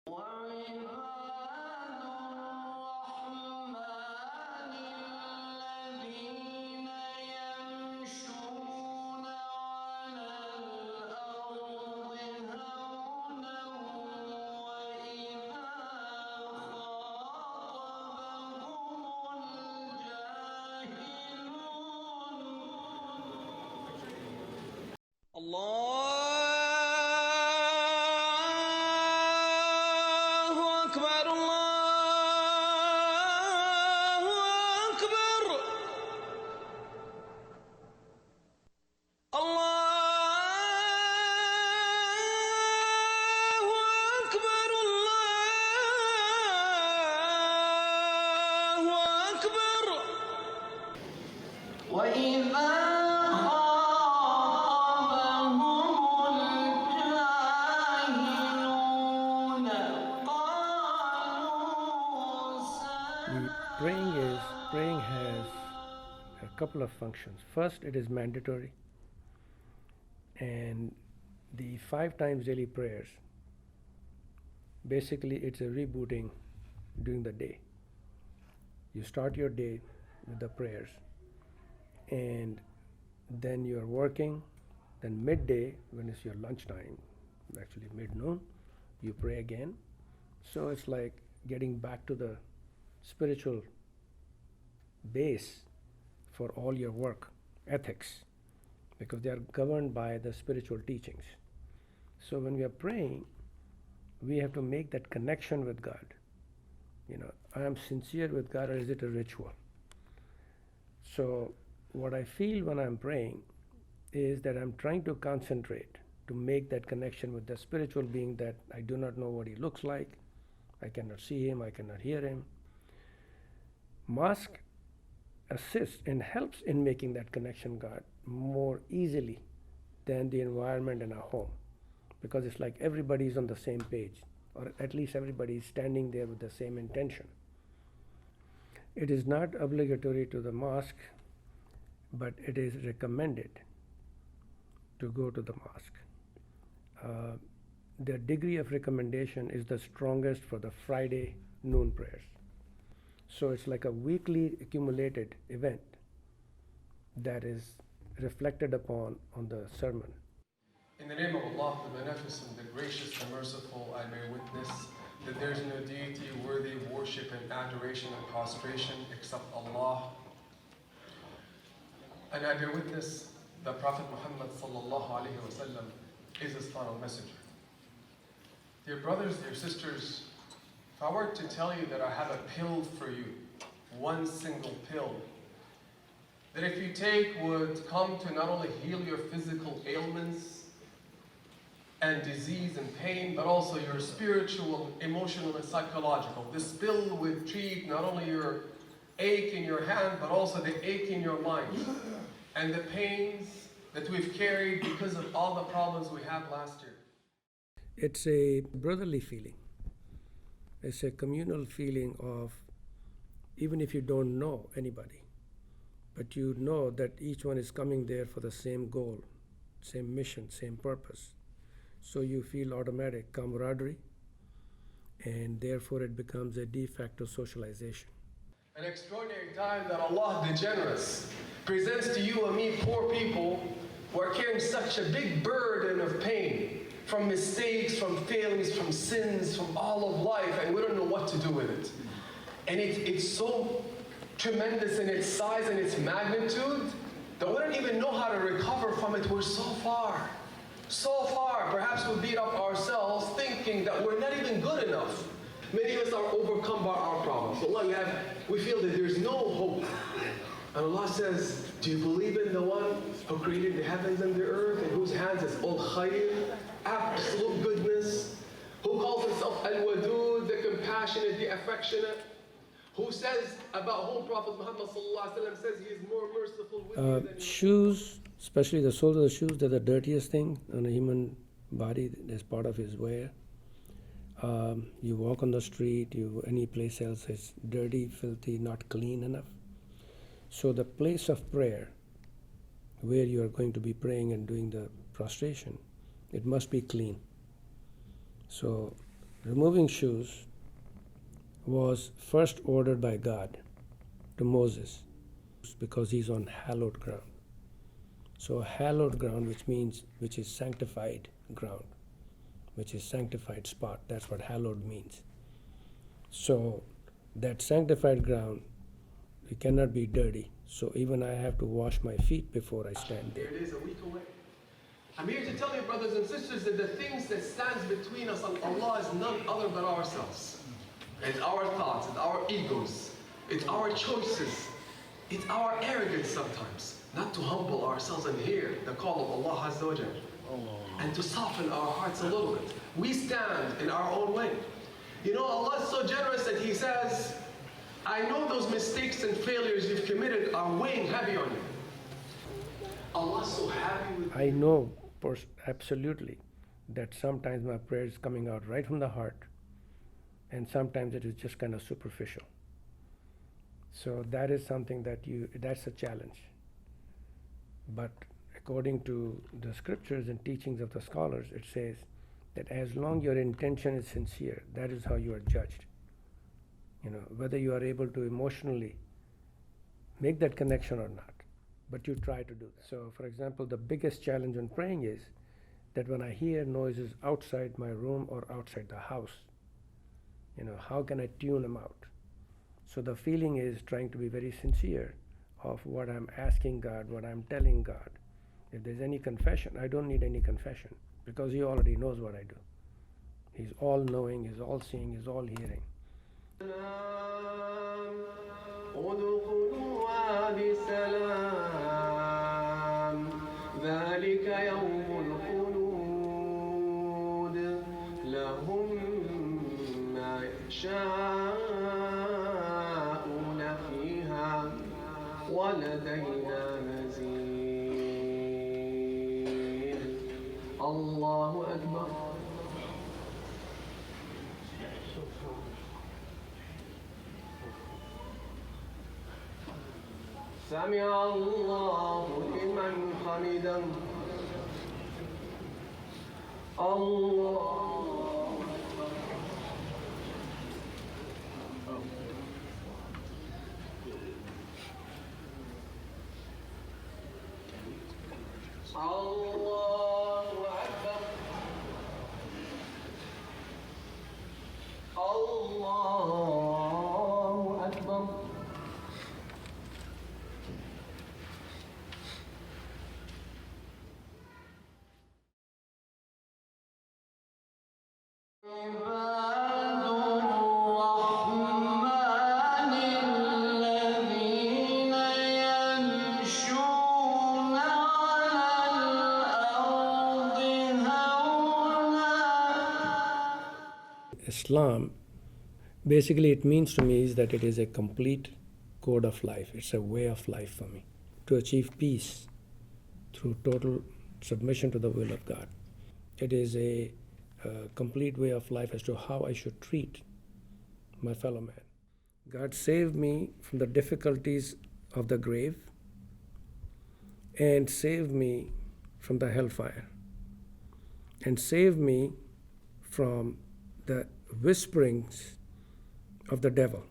الله أكبر الله أكبر الله أكبر الله أكبر وإذا Praying has a couple of functions. First, it is mandatory, and the 5 times daily prayers, basically it's a rebooting during the day. You start your day with the prayers, and then you're working, then midday, when it's your lunchtime, actually mid-noon, you pray again. So it's like getting back to the spiritual base for all your work, ethics, because they are governed by the spiritual teachings. So when we are praying, we have to make that connection with God. I am sincere with God, or is it a ritual? So what I feel when I'm praying is that I'm trying to concentrate to make that connection with the spiritual being that I do not know what he looks like. I cannot see him, I cannot hear him. Mosque assists and helps in making that connection God more easily than the environment in our home, because it's like everybody is on the same page, or at least everybody is standing there with the same intention. It is not obligatory to the mosque, but it is recommended to go to the mosque. The degree of recommendation is the strongest for the Friday noon prayers. So it's like a weekly accumulated event that is reflected upon on the sermon. In the name of Allah, the Beneficent, the Gracious, the Merciful, I bear witness that there is no deity worthy of worship and adoration and prostration except Allah. And I bear witness that Prophet Muhammad sallallahu alaihi wasallam is his final messenger. Dear brothers, dear sisters, if I were to tell you that I have a pill for you, one single pill, that if you take would come to not only heal your physical ailments and disease and pain, but also your spiritual, emotional, and psychological. This pill would treat not only your ache in your hand, but also the ache in your mind and the pains that we've carried because of all the problems we had last year. It's a brotherly feeling. It's a communal feeling of, even if you don't know anybody, but you know that each one is coming there for the same goal, same mission, same purpose. So you feel automatic camaraderie, and therefore it becomes a de facto socialization. An extraordinary time that Allah the Generous presents to you and me, poor people, who are carrying such a big burden of pain, from mistakes, from failings, from sins, from all of life, and we don't know what to do with it. And it's so tremendous in its size and its magnitude that we don't even know how to recover from it. We're so far. Perhaps we beat up ourselves thinking that we're not even good enough. Many of us are overcome by our problems. Allah, we feel that there's no hope. And Allah says, do you believe in the one who created the heavens and the earth, in whose hands is all khayr, absolute goodness, who calls himself Al-Wadud, the compassionate, the affectionate, who says about whom Prophet Muhammad says he is more merciful with you than shoes, especially the soles of the shoes, they're the dirtiest thing on a human body. That's part of his wear. You walk on the street, any place else is dirty, filthy, not clean enough. So the place of prayer, where you are going to be praying and doing the prostration, it must be clean. So removing shoes was first ordered by God to Moses because he's on hallowed ground. So hallowed ground, which is sanctified ground, which is sanctified spot. That's what hallowed means. So that sanctified ground, it cannot be dirty. So even I have to wash my feet before I stand there. Here it is, a week away. I'm here to tell you, brothers and sisters, that the things that stands between us and Allah is none other than ourselves. It's our thoughts, it's our egos, it's our choices, it's our arrogance sometimes, not to humble ourselves and hear the call of Allah Azza wa Jal, and to soften our hearts a little bit. We stand in our own way. You know, Allah is so generous that He says, I know those mistakes and failures you've committed are weighing heavy on you. Allah's so happy with you. I know absolutely that sometimes my prayer is coming out right from the heart, and sometimes it is just kind of superficial. So that is something that's a challenge. But according to the scriptures and teachings of the scholars, it says that as long your intention is sincere, that is how you are judged. You know, whether you are able to emotionally make that connection or not, but you try to do that. So, for example, the biggest challenge in praying is that when I hear noises outside my room or outside the house, you know, how can I tune them out? So the feeling is trying to be very sincere of what I'm asking God, what I'm telling God. If there's any confession, I don't need any confession because He already knows what I do. He's all knowing, He's all seeing, He's all hearing. ادخلوها بسلام ذلك يوم الخلود لهم ما يشاءون فيها ولدينا مزيد الله أكبر. سمع الله لمن حمده الله الله أكبر الله أكبر. Islam, basically it means to me is that it is a complete code of life. It's a way of life for me to achieve peace through total submission to the will of God. It is a complete way of life as to how I should treat my fellow man. God saved me from the difficulties of the grave and saved me from the hellfire and saved me from the whisperings of the devil.